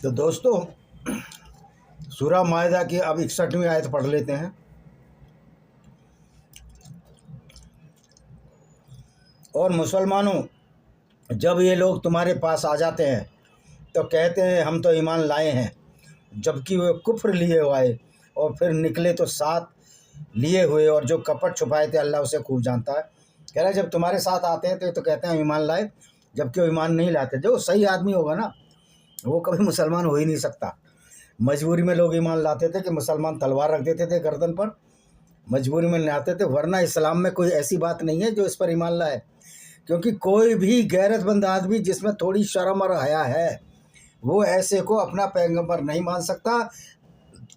तो दोस्तों, सूरह माइदा की अब 61वीं आयत पढ़ लेते हैं। और मुसलमानों, जब ये लोग तुम्हारे पास आ जाते हैं तो कहते हैं हम तो ईमान लाए हैं, जबकि वे कुफ्र लिए हुए और फिर निकले तो साथ लिए हुए, और जो कपट छुपाए थे अल्लाह उसे खूब जानता है। कह रहा है जब तुम्हारे साथ आते हैं तो कहते हैं ईमान लाए, जबकि वो ईमान नहीं लाते। जो सही आदमी होगा ना, वो कभी मुसलमान हो ही नहीं सकता। मजबूरी में लोग ईमान लाते थे कि मुसलमान तलवार रख देते थे गर्दन पर, मजबूरी में लाते थे, वरना इस्लाम में कोई ऐसी बात नहीं है जो इस पर ईमान लाए। क्योंकि कोई भी गैरतमंद आदमी जिसमें थोड़ी शर्म और हया है, वो ऐसे को अपना पैगंबर नहीं मान सकता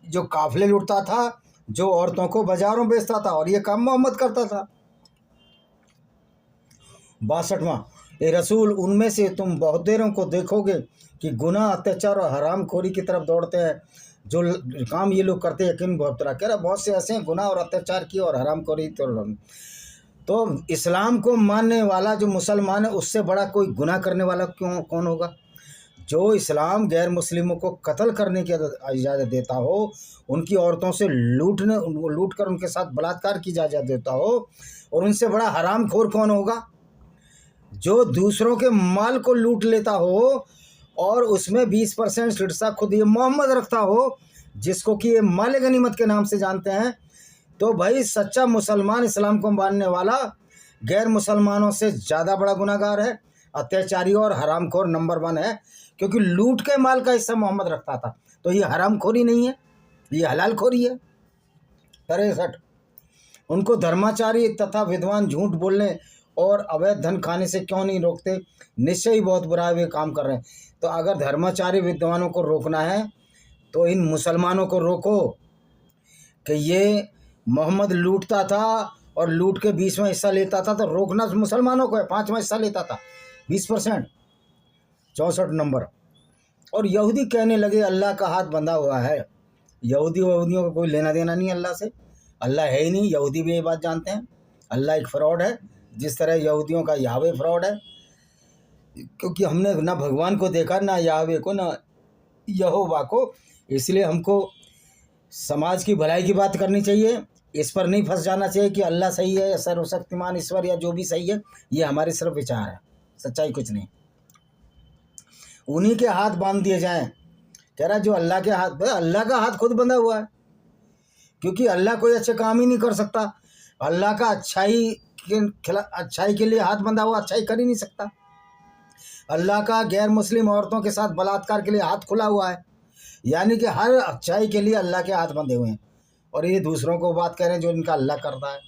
जो काफिले लूटता था, जो औरतों को बाजारों बेचता था, और ये काम मोहम्मद करता था। 62वां, ए रसूल, उनमें से तुम बहुत देरों को देखोगे कि गुनाह, अत्याचार और हरामखोरी की तरफ दौड़ते हैं। जो काम ये लोग करते हैं यकीन बहुत तरह कह रहा, बहुत से ऐसे हैं गुनाह और अत्याचार की और हरामखोरी। तो इस्लाम को मानने वाला जो मुसलमान है, उससे बड़ा कोई गुनाह करने वाला कौन होगा? जो इस्लाम गैर मुस्लिमों को कत्ल करने की इजाज़त देता हो, उनकी औरतों से लूट कर उनके साथ बलात्कार की इजाज़त देता हो, और उनसे बड़ा हरामखोर कौन होगा? जो दूसरों के माल को लूट लेता हो और उसमें 20% हिस्सा खुद ये मोहम्मद रखता हो, जिसको कि ये माल गनीमत के नाम से जानते हैं। तो भाई सच्चा मुसलमान, इस्लाम को मानने वाला, गैर मुसलमानों से ज़्यादा बड़ा गुनाहगार है, अत्याचारी और हरामखोर नंबर 1 है। क्योंकि लूट के माल का हिस्सा मोहम्मद रखता था, तो ये हरामखोरी नहीं है, ये हलालखोरी है। 63, उनको धर्माचारी तथा विद्वान झूठ बोलने और अवैध धन खाने से क्यों नहीं रोकते? निश्चय ही बहुत बुरा वे काम कर रहे हैं। तो अगर धर्माचारी विद्वानों को रोकना है तो इन मुसलमानों को रोको कि ये मोहम्मद लूटता था और लूट के 20वां हिस्सा लेता था, तो रोकना मुसलमानों को है। 5वां हिस्सा लेता था, 20%। 64 नंबर, और यहूदी कहने लगे अल्लाह का हाथ बंधा हुआ है। यहूदियों को कोई लेना देना नहीं अल्लाह से, अल्लाह है ही नहीं। यहूदी भी ये बात जानते हैं, अल्लाह एक फ्रॉड है, जिस तरह यहूदियों का याहवे फ्रॉड है। क्योंकि हमने ना भगवान को देखा, ना याहवे को, ना यहोवा को। इसलिए हमको समाज की भलाई की बात करनी चाहिए, इस पर नहीं फंस जाना चाहिए कि अल्लाह सही है या सर्वशक्तिमान ईश्वर या जो भी सही है। ये हमारे सिर्फ विचार है, सच्चाई कुछ नहीं। उन्हीं के हाथ बांध दिए जाएं। कह रहा जो अल्लाह के हाथ, अल्लाह का हाथ खुद बंधा हुआ है, क्योंकि अल्लाह कोई अच्छे काम ही नहीं कर सकता। अल्लाह का अच्छाई के लिए हाथ बंधा हुआ, अच्छाई कर ही नहीं सकता। अल्लाह का गैर मुस्लिम औरतों के साथ बलात्कार के लिए हाथ खुला हुआ है, यानी कि हर अच्छाई के लिए अल्लाह के हाथ बंधे हुए हैं। और ये दूसरों को बात कह रहे हैं जो इनका अल्लाह करता है।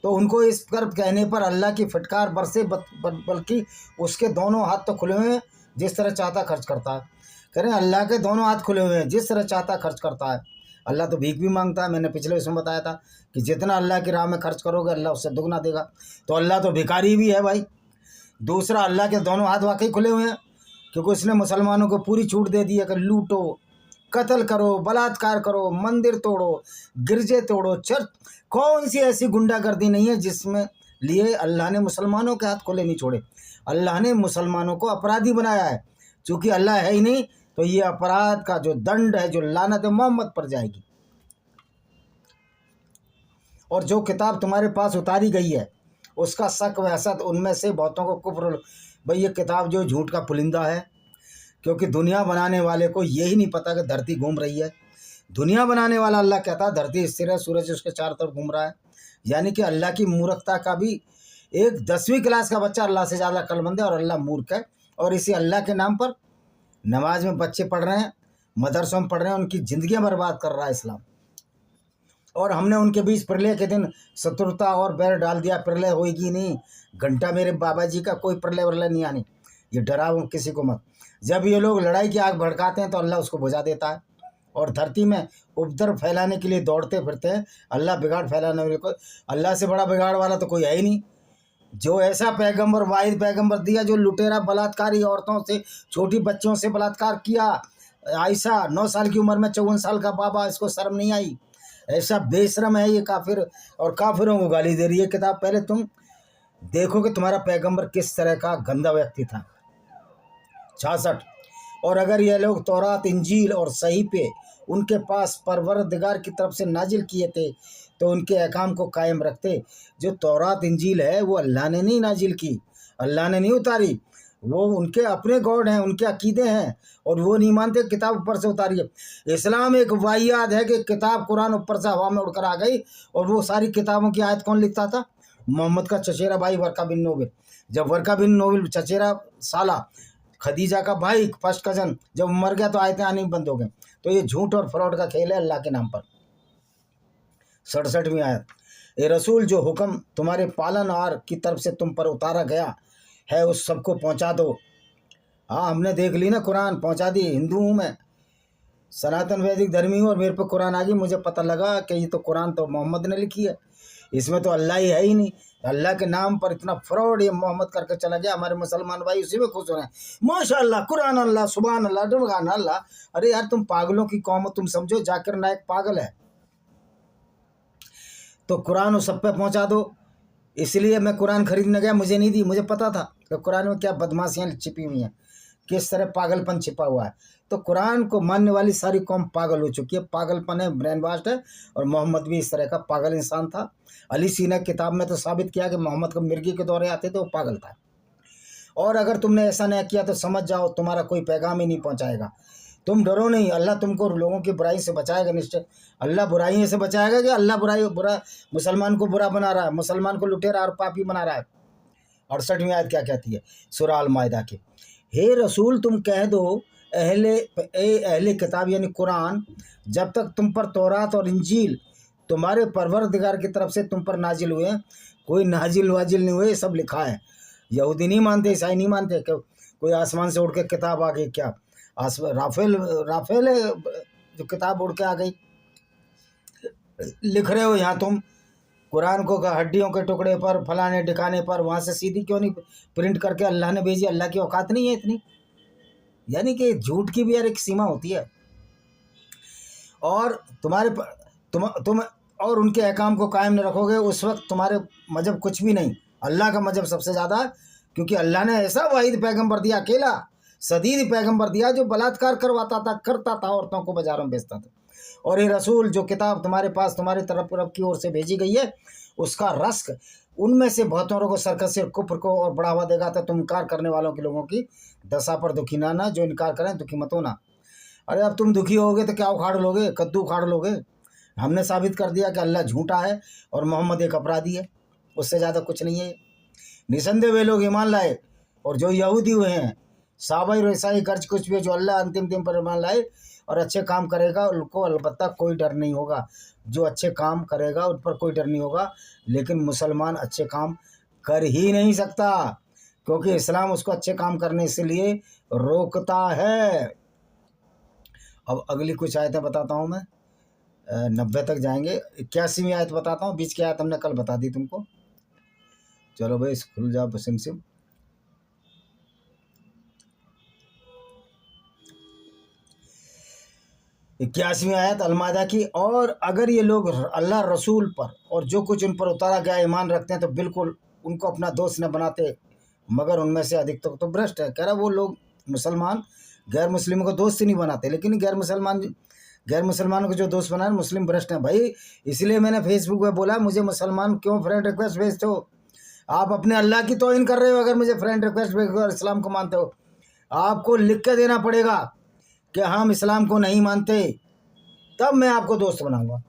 तो उनको इस पर कहने पर अल्लाह की फटकार बरसे, बल्कि उसके दोनों हाथ तो खुले हुए हैं, जिस तरह चाहता खर्च करता है। कह रहे हैं अल्लाह के दोनों हाथ खुले हुए हैं, जिस तरह चाहता खर्च करता है। अल्लाह तो भीख भी मांगता है। मैंने पिछले उसमें बताया था कि जितना अल्लाह की राह में खर्च करोगे अल्लाह उससे दुगना देगा। तो अल्लाह तो भिखारी भी है भाई। दूसरा, अल्लाह के दोनों हाथ वाकई खुले हुए हैं, क्योंकि उसने मुसलमानों को पूरी छूट दे दी है कि लूटो, कत्ल करो, बलात्कार करो, मंदिर तोड़ो, गिरजे तोड़ो, चर्च। कौन सी ऐसी गुंडागर्दी नहीं है जिसमें लिए अल्लाह ने मुसलमानों के हाथ खुले नहीं छोड़े। अल्लाह ने मुसलमानों को अपराधी बनाया है। चूँकि अल्लाह है ही नहीं, तो ये अपराध का जो दंड है, जो लानत है, मोहम्मद पर जाएगी। और जो किताब तुम्हारे पास उतारी गई है उसका शक व हसद उनमें से बहुतों को कुफ्र। भाई ये किताब जो झूठ का पुलिंदा है, क्योंकि दुनिया बनाने वाले को यही नहीं पता कि धरती घूम रही है। दुनिया बनाने वाला अल्लाह कहता है धरती स्थिर है, सूरज उसके चारों तरफ घूम रहा है। यानी कि अल्लाह की मूर्खता का भी एक 10वीं क्लास का बच्चा अल्लाह से ज़्यादा अक्लमंद है, और अल्लाह मूर्ख है। और इसी अल्लाह के नाम पर नमाज में बच्चे पढ़ रहे हैं, मदरसों में पढ़ रहे हैं, उनकी ज़िंदगियाँ बर्बाद कर रहा है इस्लाम। और हमने उनके बीच प्रलय के दिन शत्रुता और बैर डाल दिया। प्रलय होएगी नहीं, घंटा मेरे बाबा जी का, कोई प्रलय वरलय नहीं आनी। ये डराओ किसी को मत। जब ये लोग लड़ाई की आग भड़काते हैं तो अल्लाह उसको बुझा देता है, और धरती में उपद्रव फैलाने के लिए दौड़ते फिरते हैं। अल्लाह बिगाड़ फैलाने वाले को, अल्लाह से बड़ा बिगाड़ वाला तो कोई है ही नहीं। जो ऐसा पैगंबर, वाहिद पैगंबर दिया जो लुटेरा बलात्कारी औरतों से, छोटी बच्चों से बलात्कार किया। आयशा 9 साल की उम्र में 54 साल का बाबा, इसको शर्म नहीं आई। ऐसा बेशरम है ये काफिर, और काफिरों को गाली दे रही है किताब। पहले तुम देखो कि तुम्हारा पैगंबर किस तरह का गंदा व्यक्ति था। 66, और अगर ये लोग तौरात, इंजील और सही पे उनके पास परवरदिगार की तरफ से नाजिल किए थे तो उनके अहकाम को कायम रखते। जो तौरात इंजील है वो अल्लाह ने नहीं नाजिल की, अल्लाह ने नहीं उतारी, वो उनके अपने गॉड हैं, उनके अकीदे हैं, और वो नहीं मानते किताब ऊपर से उतारी है। इस्लाम एक वाहियात है कि किताब कुरान ऊपर से हवा में उड़कर आ गई, और वो सारी किताबों की आयत कौन लिखता था? मोहम्मद का चचेरा भाई वर्का बिन नोबेल। जब वर्का बिन नोबेल चचेरा साला खदीजा का भाई फर्स्ट कजन जब मर गया तो आयतें आनी बंद हो गई। तो ये झूठ और फ्रॉड का खेल है अल्लाह के नाम पर। 67वीं आयत, ए रसूल जो हुक्म तुम्हारे पालनहार की तरफ से तुम पर उतारा गया है उस सबको पहुंचा दो। हाँ, हमने देख ली ना, कुरान पहुंचा दी। हिंदू हूँ मैं, सनातन वैदिक धर्मी हूँ, और मेरे पे कुरान आ गई। मुझे पता लगा कि ये तो कुरान तो मोहम्मद ने लिखी है, इसमें तो अल्लाह ही है ही नहीं। अल्लाह के नाम पर इतना फ्रॉड ये मोहम्मद करके चला गया। हमारे मुसलमान भाई उसी में खुश हो रहे हैं, माशाअल्लाह, कुरान अल्लाह, सुभान अल्लाह, दुर्गान अल्लाह। अरे यार, तुम पागलों की कौम हो। तुम समझो जाकिर नायक पागल है, तो कुरान उस सब पे पहुँचा दो। इसलिए मैं कुरान खरीदने गया, मुझे नहीं दी। मुझे पता था कि कुरान में क्या बदमाशियाँ छिपी हुई हैं, किस तरह पागलपन छिपा हुआ है। तो कुरान को मानने वाली सारी कौम पागल हो चुकी है, पागलपन है, ब्रेन वाश्ड है। और मोहम्मद भी इस तरह का पागल इंसान था। अली सीना किताब में तो साबित किया कि मोहम्मद को मिर्गी के दौरे आते थे, वो पागल था। और अगर तुमने ऐसा नहीं किया तो समझ जाओ तुम्हारा कोई पैगाम ही नहीं पहुंचाएगा। तुम डरो नहीं, अल्लाह तुमको लोगों की बुराई से बचाएगा निश्चय। अल्लाह बुराई से बचाएगा कि अल्लाह बुरा मुसलमान को बुरा बना रहा है, मुसलमान को लुटेरा और पापी बना रहा है। 68वीं आयत क्या कहती है सूरह अल माइदा की, हे रसूल तुम कह दो अहले किताब यानी कुरान, जब तक तुम पर तौरात और इंजील तुम्हारे परवरदिगार की तरफ से तुम पर नाजिल हुए, कोई नाजिल वाजिल नहीं हुए, सब लिखा है। यहूदी नहीं मानते, ईसाई नहीं मानते कि कोई आसमान से उड़ के किताब आ गई। क्या राफेल है जो किताब उड़ के आ गई? लिख रहे हो यहाँ तुम कुरान को हड्डियों के टुकड़े पर, फलाने ठिकाने पर, वहाँ से सीधी क्यों नहीं प्रिंट करके अल्लाह ने भेजी? अल्लाह की औकात नहीं है इतनी? यानी कि झूठ की भी यार एक सीमा होती है। और तुम और उनके अहकाम को कायम न रखोगे, उस वक्त तुम्हारे मजहब कुछ भी नहीं, अल्लाह का मजहब सबसे ज़्यादा। क्योंकि अल्लाह ने ऐसा वाहिद पैगंबर दिया, अकेला सदीद पैगंबर दिया, जो बलात्कार करता था, औरतों को बाजारों में बेचता था। और ये रसूल जो किताब तुम्हारे पास तुम्हारे तरफ रब की ओर से भेजी गई है, उसका रस्क उनमें से बहुतों को सरकस और कुफ्र को और बढ़ावा देगा। तो तुम इनकार करने वालों के लोगों की दशा पर दुखी ना, जो इनकार करें दुखी मत होना। अरे अब तुम दुखी होगे तो क्या उखाड़ लोगे? कद्दू उखाड़ लोगे। हमने साबित कर दिया कि अल्लाह झूठा है और मोहम्मद एक अपराधी है, उससे ज़्यादा कुछ नहीं है। निसंदेह वे लोग ईमान लाए और जो यहूदी हुए हैं, साबाई और ईसाई गर्ज कुछ भी, जो अल्लाह अंतिम दिन पर ईमान लाए और अच्छे काम करेगा, उनको अलबत्ता कोई डर नहीं होगा। जो अच्छे काम करेगा उन पर कोई डर नहीं होगा। लेकिन मुसलमान अच्छे काम कर ही नहीं सकता, क्योंकि इस्लाम उसको अच्छे काम करने से लिए रोकता है। अब अगली कुछ आयतें बताता हूँ मैं, 90 तक जाएंगे। 81वीं आयत बताता हूँ, बीच की आयत हमने कल बता दी तुमको। चलो भाई खुल जाओ सिम। इक्यासीवीं आयत अलमादा की, और अगर ये लोग अल्लाह रसूल पर और जो कुछ उन पर उतारा गया ईमान रखते हैं तो बिल्कुल उनको अपना दोस्त न बनाते, मगर उनमें से अधिक तो भ्रष्ट है। कह रहा वो लोग मुसलमान गैर मुस्लिमों को दोस्त ही नहीं बनाते, लेकिन गैर मुसलमानों को जो दोस्त बनाए मुस्लिम भ्रष्ट हैं भाई। इसलिए मैंने फेसबुक पे बोला, मुझे मुसलमान क्यों फ्रेंड रिक्वेस्ट भेजते हो? आप अपने अल्लाह की तौहीन कर रहे हो अगर मुझे फ्रेंड रिक्वेस्ट भेजो और इस्लाम को मानते हो। आपको लिख के देना पड़ेगा कि हम इस्लाम को नहीं मानते, तब मैं आपको दोस्त बनाऊंगा।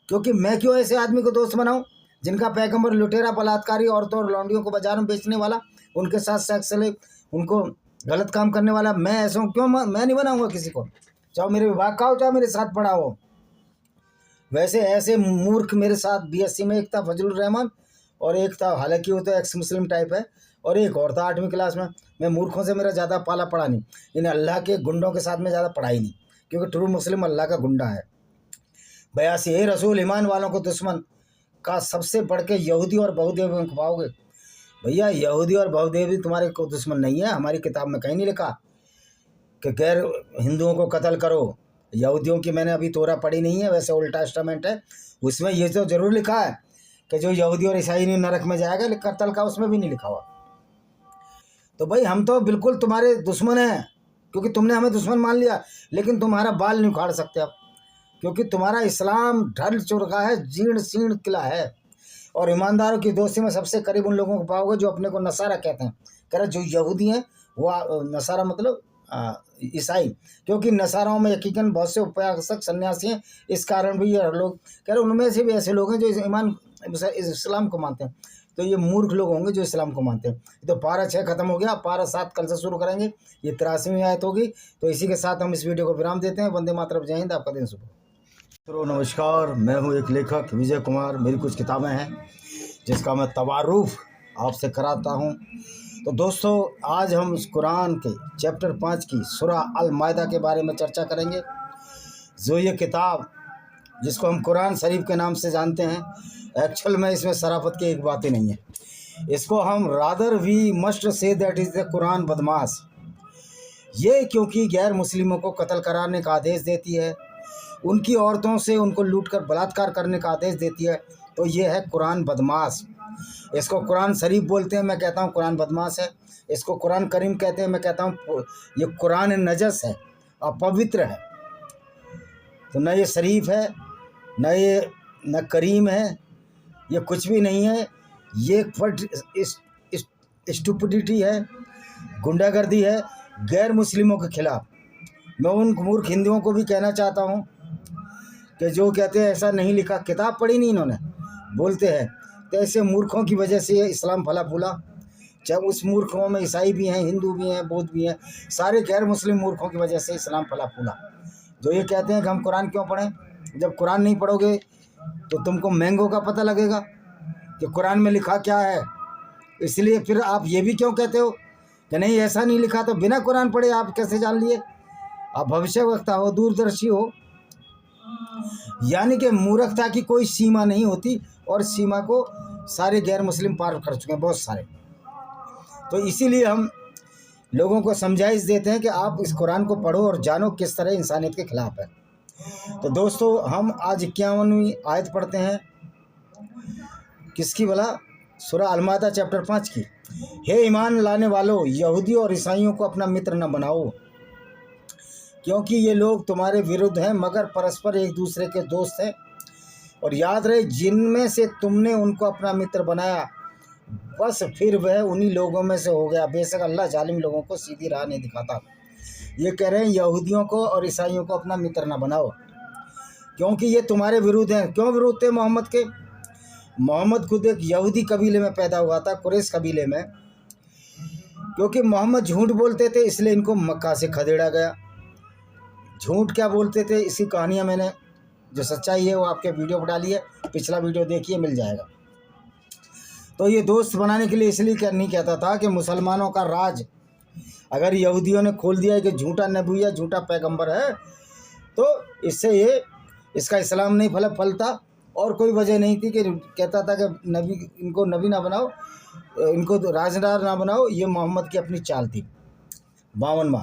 क्योंकि मैं क्यों ऐसे आदमी को दोस्त बनाऊं जिनका पैगंबर लुटेरा, बलात्कारी, औरतों और लौंडियों को बाजार में बेचने वाला, उनके साथ सेक्स ले, उनको गलत काम करने वाला। मैं ऐसा हूँ, क्यों मैं नहीं बनाऊंगा किसी को, चाहे मेरे विभाग का हो चाहे मेरे साथ पढ़ा हो। वैसे ऐसे मूर्ख मेरे साथ BSc में एक था फजलुर रहमान और एक था, हालांकि वो तो एक्स मुस्लिम टाइप है, और एक और था 8वीं क्लास में। मैं मूर्खों से मेरा ज़्यादा पाला पड़ा नहीं, इन अल्लाह के गुंडों के साथ में ज़्यादा पढ़ा ही नहीं, क्योंकि ट्रू मुस्लिम अल्लाह का गुंडा है। 82, हे रसूल ईमान वालों को दुश्मन का सबसे बढ़ के यहूदी और बहुदेव में खपाओगे। भैया यहूदी और बहुदेवी तुम्हारे को दुश्मन नहीं है, हमारी किताब में कहीं नहीं लिखा कि गैर हिंदुओं को कत्ल करो। यहूदियों की मैंने अभी तोरा पढ़ी नहीं है, वैसे ओल्ड टेस्टामेंट है, उसमें ये तो जरूर लिखा है कि जो यहूदी और ईसाई नहीं नरक में जाएगा, कत्ल का उसमें भी नहीं लिखा हुआ। तो भाई हम तो बिल्कुल तुम्हारे दुश्मन हैं, क्योंकि तुमने हमें दुश्मन मान लिया, लेकिन तुम्हारा बाल नहीं उखाड़ सकते अब, क्योंकि तुम्हारा इस्लाम ढल चुका है, जीर्ण शीर्ण किला है। और ईमानदारों की दोस्ती में सबसे करीब उन लोगों को पाओगे जो अपने को नसारा कहते हैं। कह रहे जो यहूदी हैं वो नसारा मतलब ईसाई, क्योंकि नसाराओं में यकीनन बहुत से उपासक सन्यासी हैं, इस कारण भी ये लोग कह रहे उनमें से भी ऐसे लोग हैं जो इस्लाम को मानते हैं। तो ये मूर्ख लोग होंगे जो इस्लाम को मानते हैं। तो पारा 6 खत्म हो गया, पारा 7 कल से शुरू करेंगे, ये 83वीं आयत होगी। तो इसी के साथ हम इस वीडियो को विराम देते हैं। वंदे मातरम, जय हिंद, आपका दिन शुभ हो। तो नमस्कार, मैं हूँ एक लेखक विजय कुमार। मेरी कुछ किताबें हैं जिसका मैं तवारुफ आपसे कराता हूँ। तो दोस्तों, आज हम इस कुरान के चैप्टर 5 की सूरा अल मायदा के बारे में चर्चा करेंगे। जो ये किताब जिसको हम कुरान शरीफ के नाम से जानते हैं, एक्चुअल में इसमें शराफत की एक बात ही नहीं है। इसको हम rather we must say that is the कुरान बदमाश। ये क्योंकि गैर मुस्लिमों को कत्ल कराने का आदेश देती है, उनकी औरतों से उनको लूटकर बलात्कार करने का आदेश देती है, तो ये है कुरान बदमाश। इसको कुरान शरीफ बोलते हैं, मैं कहता हूँ कुरान बदमाश है। इसको कुरान करीम कहते हैं, मैं कहता हूँ ये कुरान नजस है, अपवित्र है। तो न ये शरीफ है, न करीम है, ये कुछ भी नहीं है। ये स्टुपिडिटी है, गुंडागर्दी है गैर मुस्लिमों के खिलाफ। मैं उन मूर्ख हिंदुओं को भी कहना चाहता हूँ कि जो कहते हैं ऐसा नहीं लिखा, किताब पढ़ी नहीं इन्होंने, बोलते हैं। तो ऐसे मूर्खों की वजह से इस्लाम फला फूला। जब उस मूर्खों में ईसाई भी हैं, हिंदू भी हैं, बौद्ध भी हैं, सारे गैर मुस्लिम मूर्खों की वजह से इस्लाम फला फूला। जो ये कहते हैं कि हम कुरान क्यों पढ़ें, जब कुरान नहीं पढ़ोगे तो तुमको मैंगो का पता लगेगा कि कुरान में लिखा क्या है। इसलिए फिर आप ये भी क्यों कहते हो कि नहीं ऐसा नहीं लिखा, तो बिना कुरान पढ़े आप कैसे जान लिए? आप भविष्यवक्ता हो, दूरदर्शी हो। यानी कि मूर्खता की कोई सीमा नहीं होती, और सीमा को सारे गैर मुस्लिम पार कर चुके हैं, बहुत सारे। तो इसीलिए हम लोगों को समझाइश देते हैं कि आप इस कुरान को पढ़ो और जानो किस तरह इंसानियत के खिलाफ है। तो दोस्तों, हम आज 51वीं आयत पढ़ते हैं। किसकी भला? सूरा अल मायदा चैप्टर 5 की। हे ईमान लाने वालों, यहूदी और ईसाइयों को अपना मित्र न बनाओ, क्योंकि ये लोग तुम्हारे विरुद्ध हैं, मगर परस्पर एक दूसरे के दोस्त हैं। और याद रहे, जिनमें से तुमने उनको अपना मित्र बनाया, बस फिर वह उन्हीं लोगों में से हो गया। बेशक अल्लाह जालिम लोगों को सीधी राह नहीं दिखाता। ये कह रहे हैं यहूदियों को और ईसाइयों को अपना मित्र ना बनाओ, क्योंकि ये तुम्हारे विरुद्ध हैं। क्यों विरुद्ध थे मोहम्मद के? मोहम्मद खुद एक यहूदी कबीले में पैदा हुआ था, कुरैश कबीले में। क्योंकि मोहम्मद झूठ बोलते थे, इसलिए इनको मक्का से खदेड़ा गया। झूठ क्या बोलते थे, इसकी कहानियाँ मैंने, जो सच्चाई है वो आपके वीडियो पर डाली है, पिछला वीडियो देखिए, मिल जाएगा। तो ये दोस्त बनाने के लिए इसलिए नहीं कहता था कि मुसलमानों का राज अगर यहूदियों ने खोल दिया है कि झूठा नबी है, झूठा पैगंबर है, तो इससे इसका इस्लाम नहीं फलता। और कोई वजह नहीं थी कि कहता था कि नबी, इनको नबी ना बनाओ, इनको राजदार ना बनाओ। ये मोहम्मद की अपनी चाल थी। 52वां,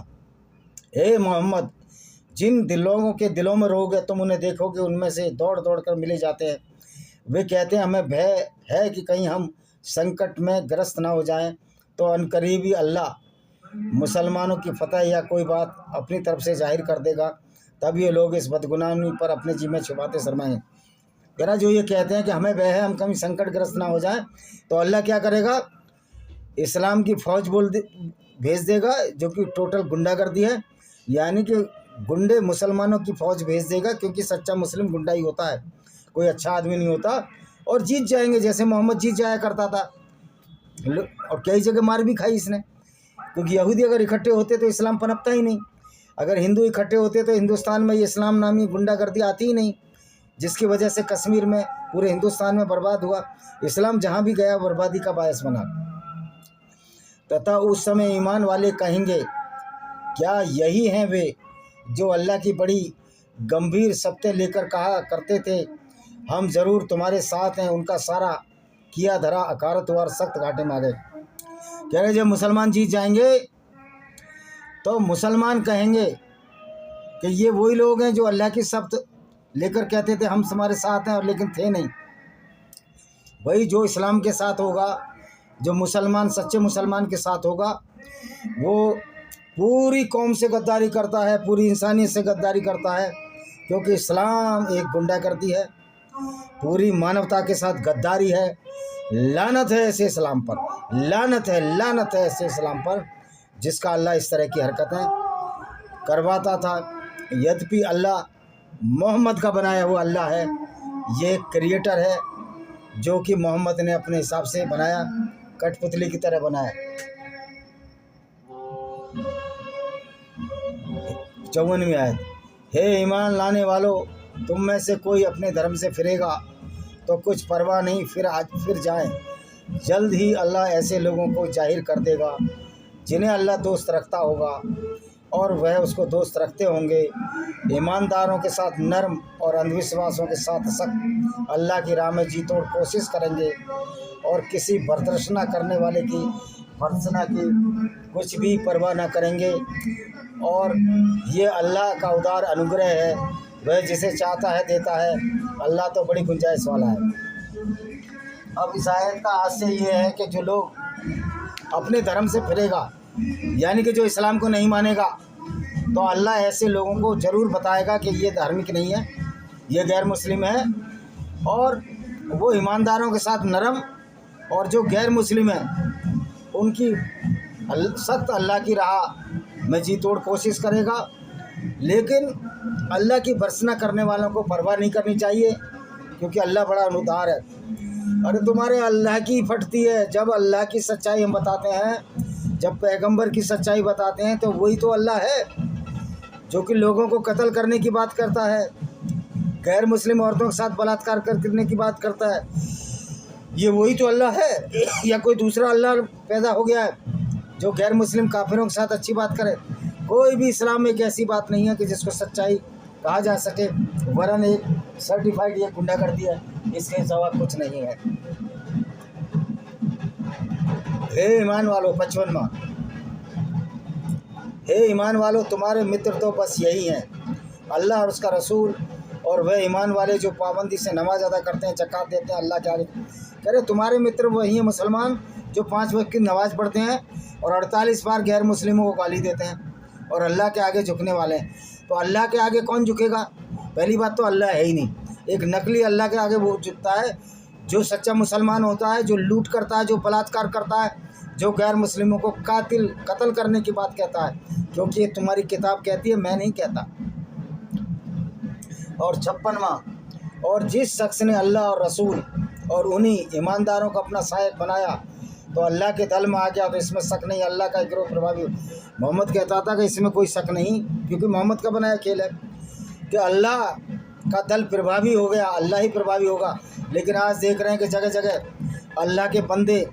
हे मोहम्मद, जिन लोगों के दिलों में रहोगे तुम उन्हें देखोगे, उनमें से दौड़ दौड़ कर मिले जाते हैं। वे कहते हैं हमें भय है कि कहीं हम संकट में ग्रस्त ना हो जाएं, तो अनकरीबी अल्लाह मुसलमानों की फतह या कोई बात अपनी तरफ से जाहिर कर देगा। तब ये लोग इस बदगुनाही पर अपने जी में छुपाते शर्माएं। यानी जो ये कहते हैं कि हमें भय है हम कहीं संकटग्रस्त ना हो जाएं, तो अल्लाह क्या करेगा? इस्लाम की फ़ौज भेज देगा, जो कि टोटल गुंडागर्दी है। यानी कि गुंडे मुसलमानों की फ़ौज भेज देगा, क्योंकि सच्चा मुस्लिम गुंडा ही होता है, कोई अच्छा आदमी नहीं होता। और जीत जाएंगे, जैसे मोहम्मद जीत जाया करता था। और कई जगह मार भी खाई इसने, क्योंकि यहूदी अगर इकट्ठे होते तो इस्लाम पनपता ही नहीं। अगर हिंदू इकट्ठे होते तो हिंदुस्तान में ये इस्लाम नामी गुंडागर्दी आती ही नहीं, जिसकी वजह से कश्मीर में, पूरे हिंदुस्तान में बर्बाद हुआ। इस्लाम जहाँ भी गया बर्बादी का बायस बना। तथा उस समय ईमान वाले कहेंगे, क्या यही हैं वे जो अल्लाह की बड़ी गंभीर सत्य लेकर कहा करते थे, हम ज़रूर तुम्हारे साथ हैं। उनका सारा किया धरा अकारत हुआ, सख्त घाटे में आ गए। कह रहे जब मुसलमान जीत जाएंगे तो मुसलमान कहेंगे कि ये वही लोग हैं जो अल्लाह की सख्त लेकर कहते थे हम तुम्हारे साथ हैं, और लेकिन थे नहीं। वही जो इस्लाम के साथ होगा, जो मुसलमान सच्चे मुसलमान के साथ होगा, वो पूरी कौम से गद्दारी करता है, पूरी इंसानियत से गद्दारी करता है, क्योंकि इस्लाम एक गुंडागर्दी है, पूरी मानवता के साथ गद्दारी है। लानत है ऐसे इस्लाम पर, लानत है ऐसे इस्लाम पर जिसका अल्लाह इस तरह की हरकतें करवाता था। यद्यपि अल्लाह मोहम्मद का बनाया हुआ अल्लाह है, ये क्रिएटर है जो कि मोहम्मद ने अपने हिसाब से बनाया, कठपुतली की तरह बनाया। 54वीं आयत, हे ईमान लाने वालों, तुम में से कोई अपने धर्म से फिरेगा तो कुछ परवाह नहीं, फिर जाएं। जल्द ही अल्लाह ऐसे लोगों को जाहिर कर देगा जिन्हें अल्लाह दोस्त रखता होगा और वह उसको दोस्त रखते होंगे। ईमानदारों के साथ नरम और अंधविश्वासों के साथ सख्त अल्लाह की राह में जी तोड़ कोशिश करेंगे और किसी बर्दाश्त करने वाले की भर्त्सना की कुछ भी परवाह न करेंगे। और ये अल्लाह का उदार अनुग्रह है, वह जिसे चाहता है देता है। अल्लाह तो बड़ी गुंजाइश वाला है। अब इस आयत का हास्य ये है कि जो लोग अपने धर्म से फिरेगा, यानी कि जो इस्लाम को नहीं मानेगा, तो अल्लाह ऐसे लोगों को ज़रूर बताएगा कि ये धार्मिक नहीं है, ये गैर मुस्लिम है। और वो ईमानदारों के साथ नरम, और जो गैर मुस्लिम है उनकी सख्त अल्लाह की राह में जी तोड़ कोशिश करेगा। लेकिन अल्लाह की भर्त्सना करने वालों को परवाह नहीं करनी चाहिए, क्योंकि अल्लाह बड़ा अनुदार है। अरे तुम्हारे अल्लाह की फटती है जब अल्लाह की सच्चाई हम बताते हैं, जब पैगंबर की सच्चाई बताते हैं, तो वही तो अल्लाह है जो कि लोगों को कत्ल करने की बात करता है, गैर मुस्लिम औरतों के साथ बलात्कार करने की बात करता है। ये वही तो अल्लाह है, या कोई दूसरा अल्लाह पैदा हो गया है जो गैर मुस्लिम काफिरों के साथ अच्छी बात करे? कोई भी इस्लाम में एक ऐसी बात नहीं है कि जिसको सच्चाई कहा जा सके, वरन एक सर्टिफाइड ये गुंडागर्दी है, इसके सिवा कुछ नहीं है। हे ईमान वालों, 55वां, हे ईमान वालों, तुम्हारे मित्र तो बस यही हैं, अल्लाह और उसका रसूल, और वह ईमान वाले जो पाबंदी से नमाज अदा करते हैं, ज़कात देते हैं, अल्लाह के आगे। कह रहे तुम्हारे मित्र वही हैं मुसलमान जो 5 वक्त की नमाज़ पढ़ते हैं और 48 बार गैर मुस्लिमों को गाली देते हैं और अल्लाह के आगे झुकने वाले हैं। तो अल्लाह के आगे कौन झुकेगा? पहली बात तो अल्लाह है ही नहीं। एक नकली अल्लाह के आगे वो झुकता है जो सच्चा मुसलमान होता है, जो लूट करता है, जो बलात्कार करता है, जो गैर मुस्लिमों को कत्ल करने की बात कहता है, क्योंकि ये तुम्हारी किताब कहती है, मैं नहीं कहता। और 56वां, और जिस शख्स ने अल्लाह और रसूल और उन्हीं ईमानदारों को अपना सहायक बनाया तो अल्लाह के दल में आ गया, तो इसमें शक नहीं अल्लाह का गिरोह प्रभावी। मोहम्मद कहता था कि इसमें कोई शक नहीं, क्योंकि मोहम्मद का बनाया खेल है कि अल्लाह का दल प्रभावी हो गया, अल्लाह ही प्रभावी होगा। लेकिन आज देख रहे हैं कि जगह जगह अल्लाह के बंदे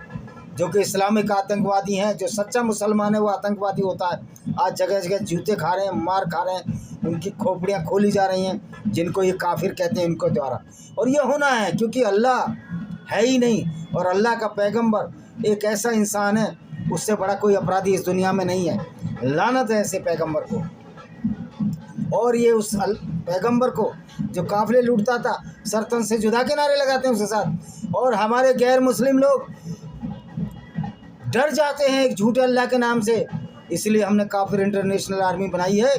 जो कि इस्लामिक आतंकवादी हैं, जो सच्चा मुसलमान है वो आतंकवादी होता है, आज जगह जगह जूते खा रहे हैं, मार खा रहे हैं, उनकी खोपड़ियाँ खोली जा रही हैं, जिनको ये काफिर कहते हैं इनको द्वारा। और ये होना है क्योंकि अल्लाह है ही नहीं, और अल्लाह का पैगंबर एक ऐसा इंसान है, उससे बड़ा कोई अपराधी इस दुनिया में नहीं है। लानत है ऐसे पैगंबर को। और ये उस पैगंबर को जो काफिले लूटता था, सरतन से जुदा के नारे लगाते हैं उसके साथ। और हमारे गैर मुस्लिम लोग डर जाते हैं एक झूठे अल्लाह के नाम से, इसलिए हमने काफिर इंटरनेशनल आर्मी बनाई है,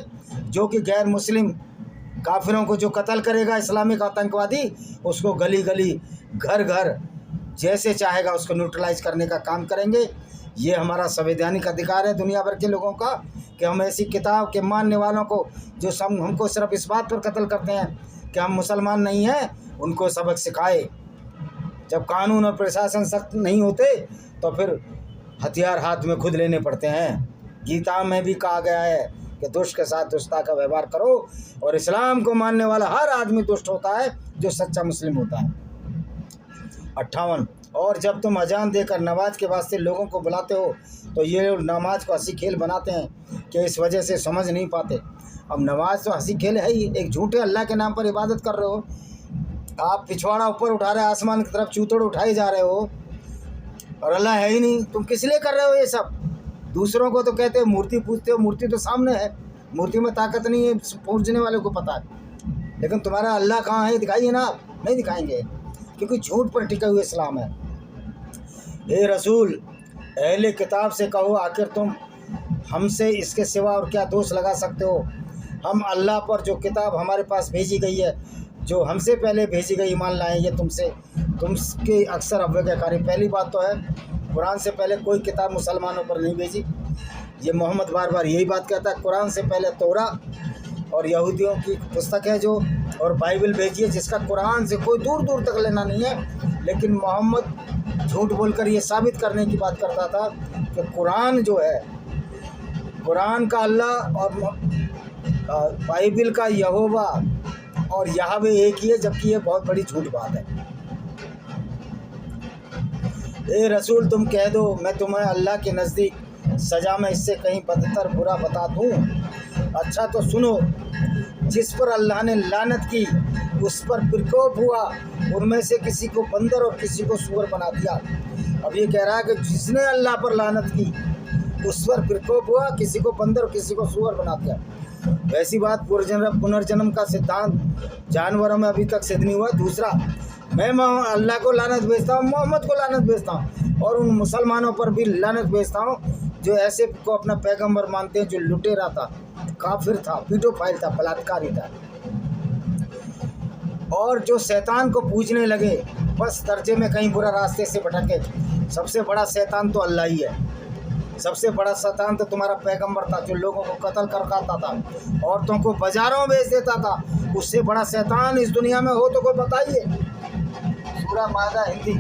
जो कि गैर मुस्लिम काफिरों को जो कत्ल करेगा इस्लामिक आतंकवादी, उसको गली गली घर घर जैसे चाहेगा उसको न्यूट्रलाइज करने का काम करेंगे। ये हमारा संवैधानिक अधिकार है दुनिया भर के लोगों का कि हम ऐसी किताब के मानने वालों को जो हमको सिर्फ इस बात पर कत्ल करते हैं कि हम मुसलमान नहीं हैं, उनको सबक सिखाए। जब कानून और प्रशासन सख्त नहीं होते तो फिर हथियार हाथ में खुद लेने पड़ते हैं। गीता में भी कहा गया है कि दुष्ट के साथ दुष्टता का व्यवहार करो, और इस्लाम को मानने वाला हर आदमी दुष्ट होता है जो सच्चा मुस्लिम होता है। 58, और जब तुम अजान देकर नमाज के वास्ते लोगों को बुलाते हो तो ये लोग नमाज को हंसी खेल बनाते हैं कि इस वजह से समझ नहीं पाते। अब नमाज तो हंसी खेल है ही, एक झूठे अल्लाह के नाम पर इबादत कर रहे हो आप, पिछवाड़ा ऊपर उठा रहे, आसमान की तरफ चूतड़ उठाए जा रहे हो, और अल्लाह है ही नहीं। तुम किस लिए कर रहे हो ये सब? दूसरों को तो कहते हो मूर्ति पूजते हो, मूर्ति तो सामने है, मूर्ति में ताकत नहीं है, पूजने वाले को पता है, लेकिन तुम्हारा अल्लाह कहाँ है दिखाइए ना। नहीं दिखाएंगे क्योंकि झूठ पर टिका हुआ इस्लाम है। हे रसूल, अहले किताब से कहो, आखिर तुम हमसे इसके सिवा और क्या दोष लगा सकते हो? हम अल्लाह पर जो किताब हमारे पास भेजी गई है, जो हमसे पहले भेजी गई, ईमान लाए ये तुमके अक्सर अवज्ञाकारी। पहली बात तो है, कुरान से पहले कोई किताब मुसलमानों पर नहीं भेजी। ये मोहम्मद बार बार यही बात कहता है। कुरान से पहले तौरा और यहूदियों की पुस्तक है जो, और बाइबल भेजी है जिसका कुरान से कोई दूर दूर तक लेना नहीं है। लेकिन मोहम्मद झूठ बोलकर ये साबित करने की बात करता था कि कुरान जो है, कुरान का अल्लाह और बाइबल का यहोवा और यहावे एक ही है, जबकि ये बहुत बड़ी झूठ बात है। ए रसूल, तुम कह दो मैं तुम्हें अल्लाह के नज़दीक सज़ा में इससे कहीं बदतर बुरा बता दूँ। अच्छा तो सुनो, जिस पर अल्लाह ने लानत की उस पर प्रकोप हुआ, उनमें से किसी को बंदर और किसी को सूअर बना दिया। अब ये कह रहा है कि जिसने अल्लाह पर लानत की उस पर प्रकोप हुआ, किसी को बंदर और किसी को सूअर बना दिया। वैसी बात पुनर्जन्म का सिद्धांत जानवरों में अभी तक सिद्ध नहीं हुआ। दूसरा, मैं अल्लाह को लानत भेजता हूँ, मोहम्मद को लानत भेजता हूँ, और उन मुसलमानों पर भी लानत भेजता हूँ जो ऐसे को अपना पैगंबर मानते हैं, जो लुटेरा था, काफिर था, पीडोफाइल था, बलात्कारी था, और जो शैतान को पूजने लगे बस दर्जे में कहीं बुरा रास्ते से भटके। सबसे बड़ा शैतान तो अल्लाह ही है। सबसे बड़ा शैतान तो तुम्हारा पैगंबर था, जो लोगों को कत्ल कर खाता था, औरतों को बाजारों में बेच देता था। उससे बड़ा शैतान इस दुनिया में हो तो कोई बताइए। सूरह माइदा हिंदी।